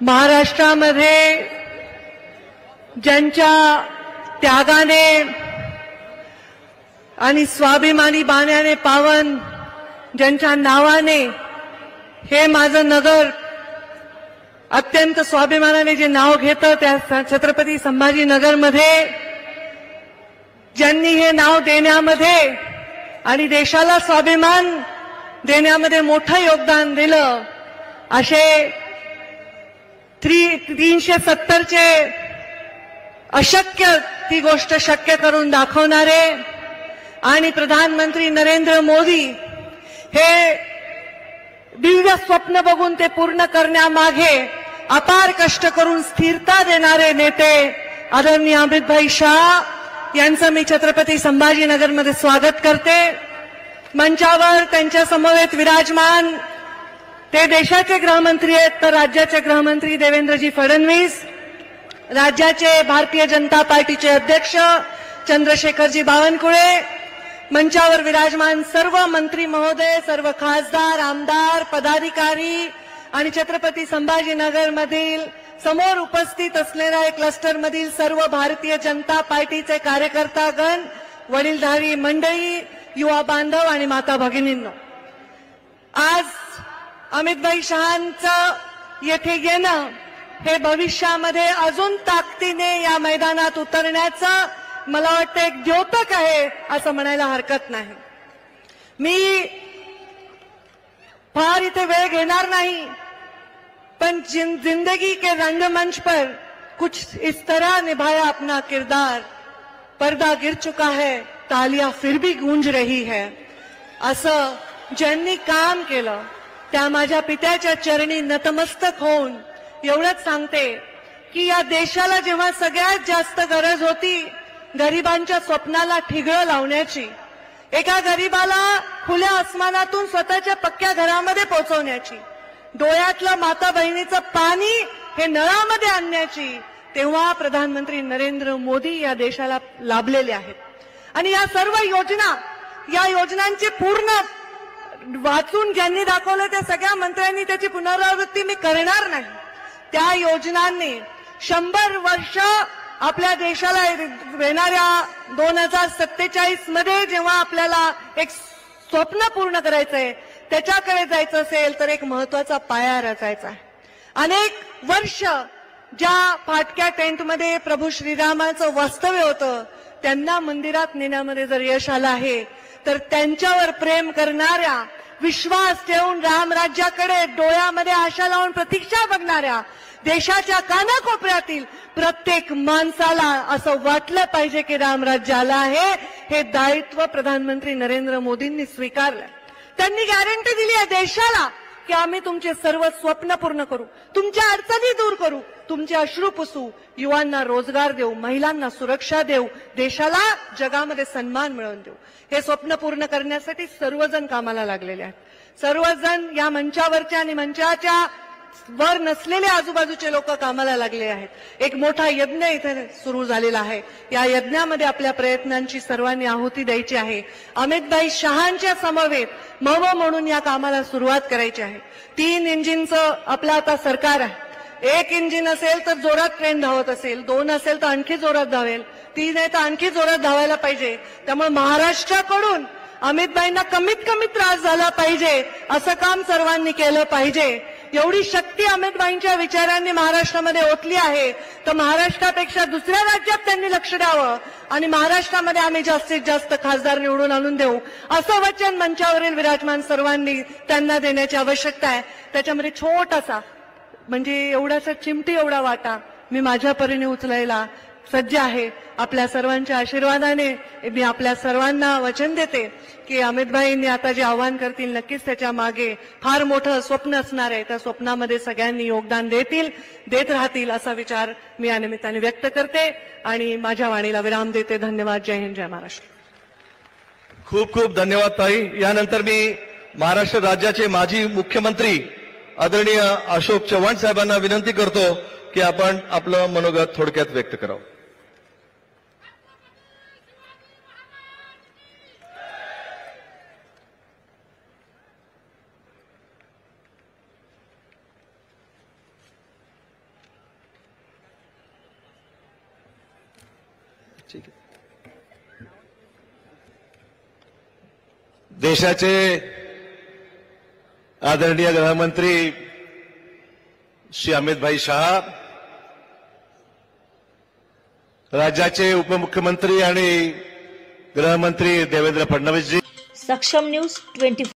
महाराष्ट्रामध्ये ज्यांच्या त्यागाने आणि स्वाभिमानी बाण्याने पावन ज्यांच्या नावाने हे माझं नगर अत्यंत स्वाभिमानाने जे नाव घेतं त्या छत्रपती संभाजीनगरमध्ये ज्यांनी हे नाव देण्यामध्ये आणि देशाला स्वाभिमान देण्यामध्ये मोठं योगदान दिलं असे 370चे अशक्य ती गोष्ट शक्य करून दाखवणारे आणि प्रधानमंत्री नरेंद्र मोदी हे दिव्य स्वप्न बघून ते पूर्ण करण्यामागे अपार कष्ट करून स्थिरता देणारे नेते आदरणीय अमितभाई शाह यांचं मी छत्रपती संभाजीनगरमध्ये स्वागत करते। मंचावर त्यांच्या समवेत विराजमान ते देशाचे गृहमंत्री आहेत तर राज्याचे गृहमंत्री देवेंद्रजी फडणवीस, राज्याचे भारतीय जनता पार्टीचे अध्यक्ष चंद्रशेखरजी बावनकुळे, मंचावर विराजमान सर्व मंत्री महोदय, सर्व खासदार, आमदार, पदाधिकारी आणि छत्रपती संभाजीनगर मधील समोर उपस्थित असलेल्या क्लस्टर मधील सर्व भारतीय जनता पार्टीचे कार्यकर्तागण, वडीलधारी मंडळी, युवा बांधव आणि माता भगिनींनो, आज अमितभाई शहांचं येथे येणं हे भविष्यामध्ये अजून ताकदीने या मैदानात उतरण्याचं मला वाटतं एक द्योतक आहे असं म्हणायला हरकत नाही। मी फार इथे वेळ घेणार नाही, पण जिंदगी के रंगमंच पर कुछ इस तरह निभाया अपना किरदार, पर्दा गिर चुका है तालियां फिर भी गूंज रही है, असं ज्यांनी काम केलं त्या माझ्या पित्याच्या चरणी नतमस्तक होऊन एवढंच सांगते की या देशाला जेव्हा सगळ्यात जास्त गरज होती गरिबांच्या स्वप्नाला ठिगळं लावण्याची, एका गरिबाला खुल्या आसमानातून स्वतःच्या पक्क्या घरामध्ये पोहोचवण्याची, डोळ्यातलं माता बहिणीचं पाणी हे नळामध्ये आणण्याची, तेव्हा प्रधानमंत्री नरेंद्र मोदी या देशाला लाभलेले आहेत। आणि या सर्व योजना, या योजनांची पूर्ण वाचून ज्यांनी दाखवलं त्या सगळ्या मंत्र्यांनी त्याची पुनरावृत्ती मी करणार नाही। त्या योजनांनी 100 वर्ष आपल्या देशाला येणाऱ्या 2047 मध्ये जेव्हा आपल्याला एक स्वप्न पूर्ण करायचंय, त्याच्याकडे जायचं असेल तर एक महत्वाचा पाया रचायचा आहे। अनेक वर्ष ज्या फाटक्या टेंटमध्ये प्रभू श्रीरामाचं वास्तव्य होतं त्यांना मंदिरात नेण्यामध्ये जर यश आलं आहे तर त्यांच्यावर प्रेम करणाऱ्या, विश्वास ठेवून रामराज्याकडे डोळ्यामध्ये आशा लावून प्रतीक्षा बघणाऱ्या देशाच्या कानाकोपऱ्यातील प्रत्येक माणसाला असं वाटलं पाहिजे की रामराज्य आलं आहे, हे दायित्व प्रधानमंत्री नरेंद्र मोदींनी स्वीकारलं। त्यांनी गॅरंटी दिली आहे देशाला की आम्ही तुमचे सर्व स्वप्न पूर्ण करू, तुमच्या अडचणी दूर करू, तुमचे अश्रू पुसू, युवांना रोजगार देऊ, महिलांना सुरक्षा देऊ, देशाला जगामध्ये सन्मान मिळवून देऊ। हे स्वप्न पूर्ण करण्यासाठी सर्वजण कामाला लागलेले आहेत। सर्वजण या मंचावरच्या आणि मंचाच्या वर नसलेले आजूबाजूचे लोक कामाला लागले आहेत। एक मोठा यज्ञ इथे सुरू झालेला आहे। या यज्ञामध्ये आपल्या प्रयत्नांची सर्वांनी आहुती द्यायची आहे। अमितभाई शहांच्या समवेत मव म्हणून या कामाला सुरुवात करायची आहे। 3 इंजिनचं आपलं आता सरकार आहे। 1 इंजिन असेल तर जोरात ट्रेन धावत असेल, 2 असेल तर आणखी जोरात धावेल, 3 आहे तर आणखी जोरात धावायला पाहिजे। त्यामुळे महाराष्ट्राकडून अमितभाईंना कमीत कमी त्रास झाला पाहिजे असं काम सर्वांनी केलं पाहिजे। एवढी शक्ती अमितभाईंच्या विचारांनी महाराष्ट्रामध्ये ओतली आहे तर महाराष्ट्रापेक्षा दुसऱ्या राज्यात त्यांनी लक्ष द्यावं आणि महाराष्ट्रामध्ये आम्ही जास्तीत जास्त खासदार निवडून आणून देऊ असं वचन मंचावरील विराजमान सर्वांनी त्यांना देण्याची आवश्यकता आहे। त्याच्यामध्ये छोटासा म्हणजे एवढासा चिमटी एवढा वाटा मी माझ्या परीने उचलायला सज्ज आहे। आपल्या सर्वांच्या आशीर्वादाने मी आपल्या सर्वांना वचन देते की अमितभाईंनी आता जे आव्हान करतील नक्कीच त्याच्या मागे फार मोठं स्वप्न असणार आहे। त्या स्वप्नामध्ये सगळ्यांनी योगदान देत राहतील असा विचार मी या निमित्ताने व्यक्त करते आणि माझ्या वाणीला विराम देते। धन्यवाद। जय हिंद, जय महाराष्ट्र। खूप खूप धन्यवाद ताई। यानंतर मी महाराष्ट्र राज्याचे माजी मुख्यमंत्री आदरणीय अशोक चव्हाण साहेबांना विनंती करतो की आपण आपलं मनोगत थोडक्यात व्यक्त करावं। ठीक आहे. देशाचे आदरणीय गृहमंत्री श्री अमितभाई शहा, राज्याचे उपमुख्यमंत्री आणि गृहमंत्री देवेंद्र फडणवीसजी, सक्षम न्यूज 24